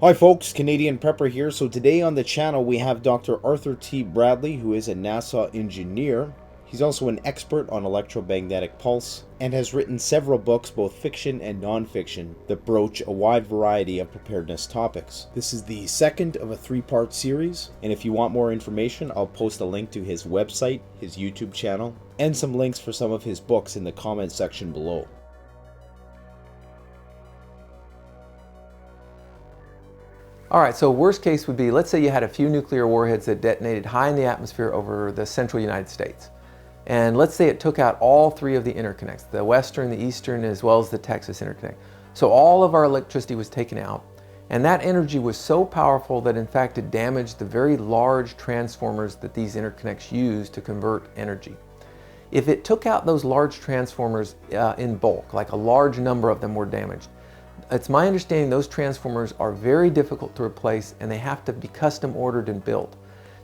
Hi folks, Canadian Prepper here. So today on the channel we have Dr. Arthur T. Bradley, who is a NASA engineer. He's also an expert on electromagnetic pulse and has written several books, both fiction and non-fiction, that broach a wide variety of preparedness topics. This is the second of a three-part series, and if you want more information, I'll post a link to his website, his YouTube channel, and some links for some of his books in the comment section below. All right, so worst case would be, let's say you had a few nuclear warheads that detonated high in the atmosphere over the central United States. And let's say it took out all three of the interconnects, the western, the eastern, as well as the Texas interconnect. So all of our electricity was taken out, and that energy was so powerful that in fact it damaged the very large transformers that these interconnects use to convert energy. If it took out those large transformers in bulk, like a large number of them were damaged, it's my understanding those transformers are very difficult to replace and they have to be custom ordered and built.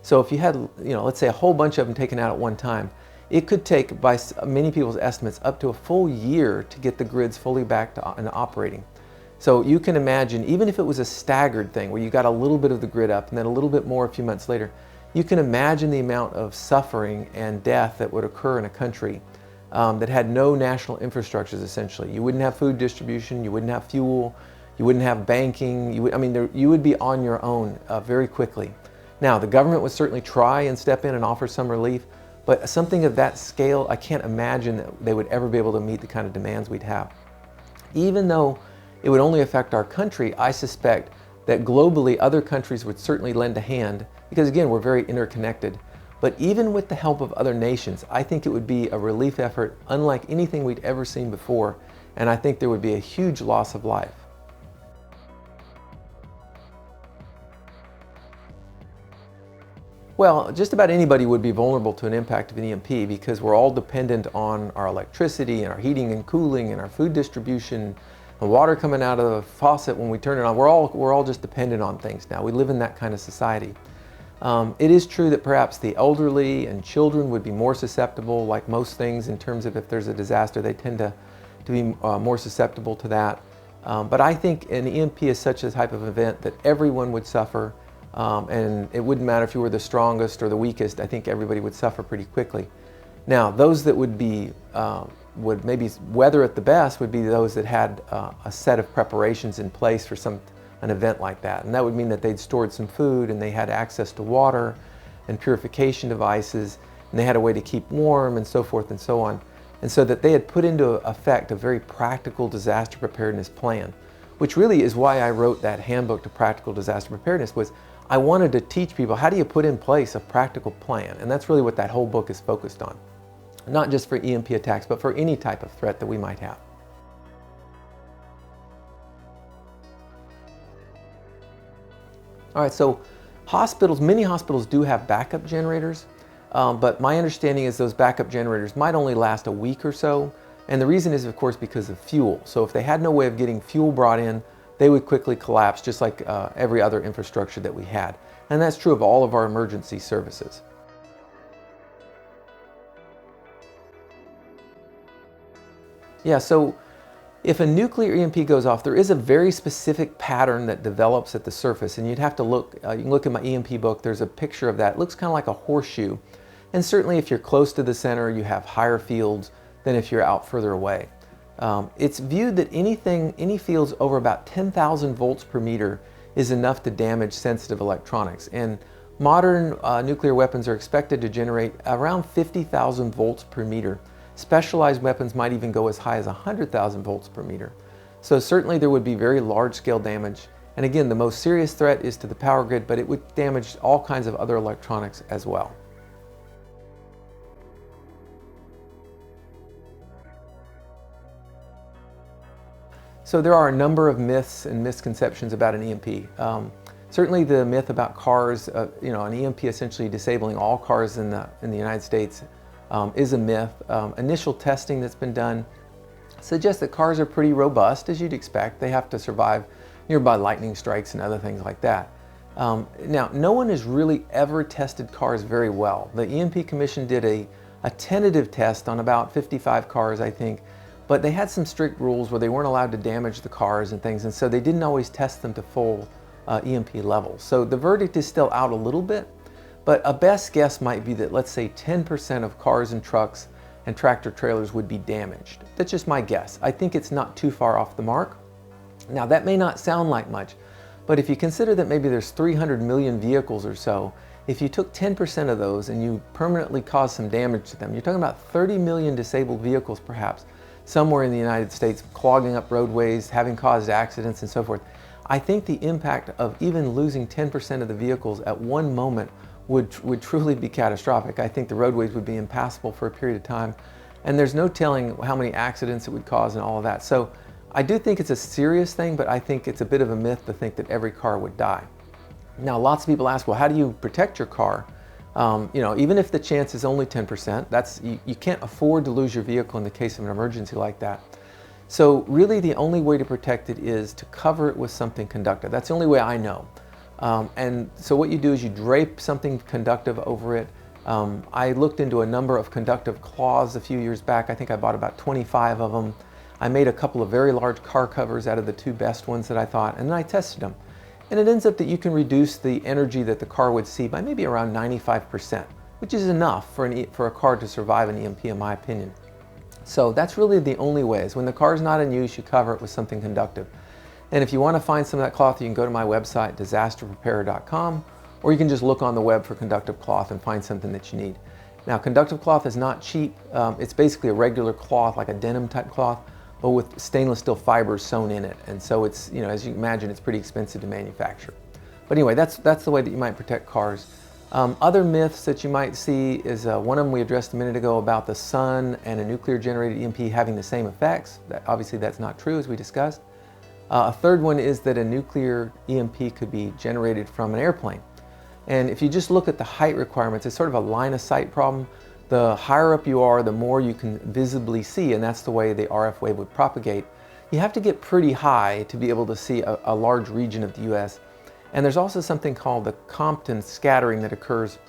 So if you had, let's say a whole bunch of them taken out at one time, it could take, by many people's estimates, up to a full year to get the grids fully back to and operating. So you can imagine, even if it was a staggered thing where you got a little bit of the grid up and then a little bit more a few months later, you can imagine the amount of suffering and death that would occur in a country that had no national infrastructures. Essentially, you wouldn't have food distribution, you wouldn't have fuel, you wouldn't have banking. You would be on your own very quickly. Now, the government would certainly try and step in and offer some relief, but something of that scale, I can't imagine that they would ever be able to meet the kind of demands we'd have. Even though it would only affect our country, I suspect that globally other countries would certainly lend a hand, because again, we're very interconnected. But even with the help of other nations, I think it would be a relief effort unlike anything we'd ever seen before, and I think there would be a huge loss of life. Well, just about anybody would be vulnerable to an impact of an EMP because we're all dependent on our electricity and our heating and cooling and our food distribution, the water coming out of the faucet when we turn it on. We're all just dependent on things now. We live in that kind of society. It is true that perhaps the elderly and children would be more susceptible, like most things, in terms of if there's a disaster, they tend to be more susceptible to that. But I think an EMP is such a type of event that everyone would suffer, and it wouldn't matter if you were the strongest or the weakest. I think everybody would suffer pretty quickly. Now, those that would maybe weather it the best would be those that had a set of preparations in place for an event like that. And that would mean that they'd stored some food and they had access to water and purification devices, and they had a way to keep warm and so forth and so on. And so that they had put into effect a very practical disaster preparedness plan, which really is why I wrote that Handbook to Practical Disaster Preparedness. Was I wanted to teach people how do you put in place a practical plan, and that's really what that whole book is focused on. Not just for EMP attacks, but for any type of threat that we might have. All right, so many hospitals do have backup generators, but my understanding is those backup generators might only last a week or so. And the reason is, of course, because of fuel. So if they had no way of getting fuel brought in, they would quickly collapse, just like every other infrastructure that we had. And that's true of all of our emergency services. Yeah, so if a nuclear EMP goes off, there is a very specific pattern that develops at the surface, and you'd have to look, you can look in my EMP book, there's a picture of that. It looks kind of like a horseshoe. And certainly if you're close to the center, you have higher fields than if you're out further away. It's viewed that any fields over about 10,000 volts per meter is enough to damage sensitive electronics. And modern nuclear weapons are expected to generate around 50,000 volts per meter. Specialized weapons might even go as high as 100,000 volts per meter. So certainly there would be very large-scale damage. And again, the most serious threat is to the power grid, but it would damage all kinds of other electronics as well. So there are a number of myths and misconceptions about an EMP. Certainly the myth about cars, an EMP essentially disabling all cars in the United States is a myth. Initial testing that's been done suggests that cars are pretty robust, as you'd expect. They have to survive nearby lightning strikes and other things like that. Now, no one has really ever tested cars very well. The EMP Commission did a tentative test on about 55 cars, I think, but they had some strict rules where they weren't allowed to damage the cars and things, and so they didn't always test them to full EMP levels. So the verdict is still out a little bit, but a best guess might be that, let's say, 10% of cars and trucks and tractor trailers would be damaged. That's just my guess. I think it's not too far off the mark. Now, that may not sound like much, but if you consider that maybe there's 300 million vehicles or so, if you took 10% of those and you permanently caused some damage to them, you're talking about 30 million disabled vehicles perhaps, somewhere in the United States, clogging up roadways, having caused accidents and so forth. I think the impact of even losing 10% of the vehicles at one moment would truly be catastrophic. I think the roadways would be impassable for a period of time, and there's no telling how many accidents it would cause and all of that. So I do think it's a serious thing, but I think it's a bit of a myth to think that every car would die. Now, lots of people ask, well, how do you protect your car? Even if the chance is only 10%, you can't afford to lose your vehicle in the case of an emergency like that. So really the only way to protect it is to cover it with something conductive. That's the only way I know. And so what you do is you drape something conductive over it. I looked into a number of conductive cloths a few years back. I think I bought about 25 of them. I made a couple of very large car covers out of the two best ones that I thought, and then I tested them. And it ends up that you can reduce the energy that the car would see by maybe around 95%, which is enough for a car to survive an EMP, in my opinion. So that's really the only way, is when the car's not in use, you cover it with something conductive. And if you want to find some of that cloth, you can go to my website, disasterpreparer.com, or you can just look on the web for conductive cloth and find something that you need. Now, conductive cloth is not cheap. It's basically a regular cloth, like a denim type cloth, but with stainless steel fibers sewn in it. And so it's, as you imagine, it's pretty expensive to manufacture. But anyway, that's the way that you might protect cars. Other myths that you might see is one of them we addressed a minute ago about the sun and a nuclear generated EMP having the same effects. Obviously that's not true, as we discussed. A third one is that a nuclear EMP could be generated from an airplane. And if you just look at the height requirements, it's sort of a line of sight problem. The higher up you are, the more you can visibly see, and that's the way the RF wave would propagate. You have to get pretty high to be able to see a large region of the US. And there's also something called the Compton scattering that occurs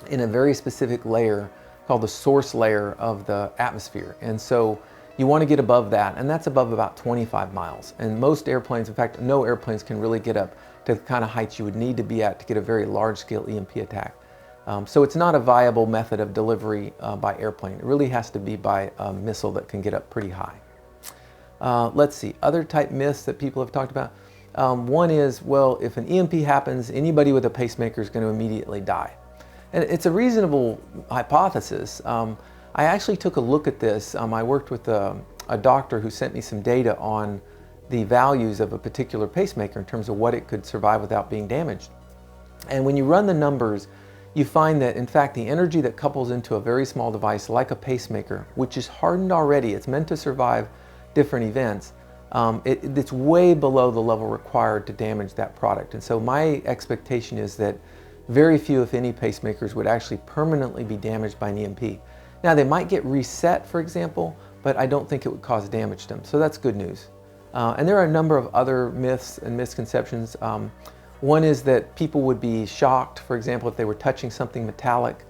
in a very specific layer called the source layer of the atmosphere. And so you want to get above that, and that's above about 25 miles. And most airplanes, in fact, no airplanes can really get up to the kind of heights you would need to be at to get a very large-scale EMP attack. So it's not a viable method of delivery by airplane. It really has to be by a missile that can get up pretty high. Let's see, other type myths that people have talked about. One is, well, if an EMP happens, anybody with a pacemaker is going to immediately die. And it's a reasonable hypothesis. I actually took a look at this. I worked with a doctor who sent me some data on the values of a particular pacemaker in terms of what it could survive without being damaged. And when you run the numbers, you find that, in fact, the energy that couples into a very small device like a pacemaker, which is hardened already, it's meant to survive different events, it's way below the level required to damage that product. And so my expectation is that very few, if any, pacemakers would actually permanently be damaged by an EMP. Now, they might get reset, for example, but I don't think it would cause damage to them. So that's good news. And there are a number of other myths and misconceptions. One is that people would be shocked, for example, if they were touching something metallic.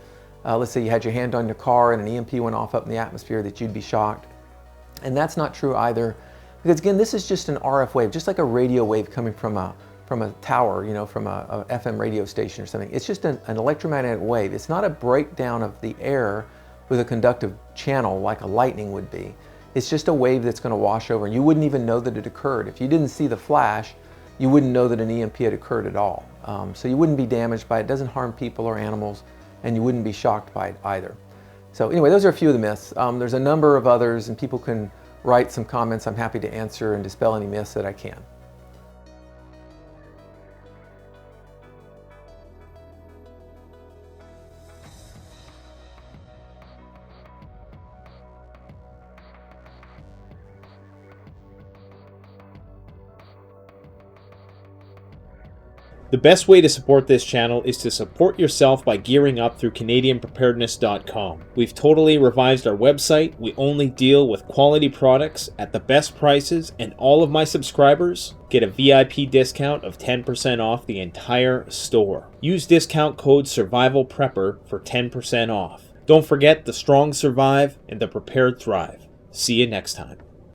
Let's say you had your hand on your car and an EMP went off up in the atmosphere, that you'd be shocked. And that's not true either. Because again, this is just an RF wave, just like a radio wave coming from a tower, from a FM radio station or something. It's just an electromagnetic wave. It's not a breakdown of the air with a conductive channel like a lightning would be. It's just a wave that's going to wash over, and you wouldn't even know that it occurred. If you didn't see the flash, you wouldn't know that an EMP had occurred at all. So you wouldn't be damaged by it. It doesn't harm people or animals, and you wouldn't be shocked by it either. So anyway, those are a few of the myths. There's a number of others, and people can write some comments. I'm happy to answer and dispel any myths that I can. The best way to support this channel is to support yourself by gearing up through CanadianPreparedness.com. We've totally revised our website. We only deal with quality products at the best prices, and all of my subscribers get a VIP discount of 10% off the entire store. Use discount code SurvivalPrepper for 10% off. Don't forget, the strong survive and the prepared thrive. See you next time.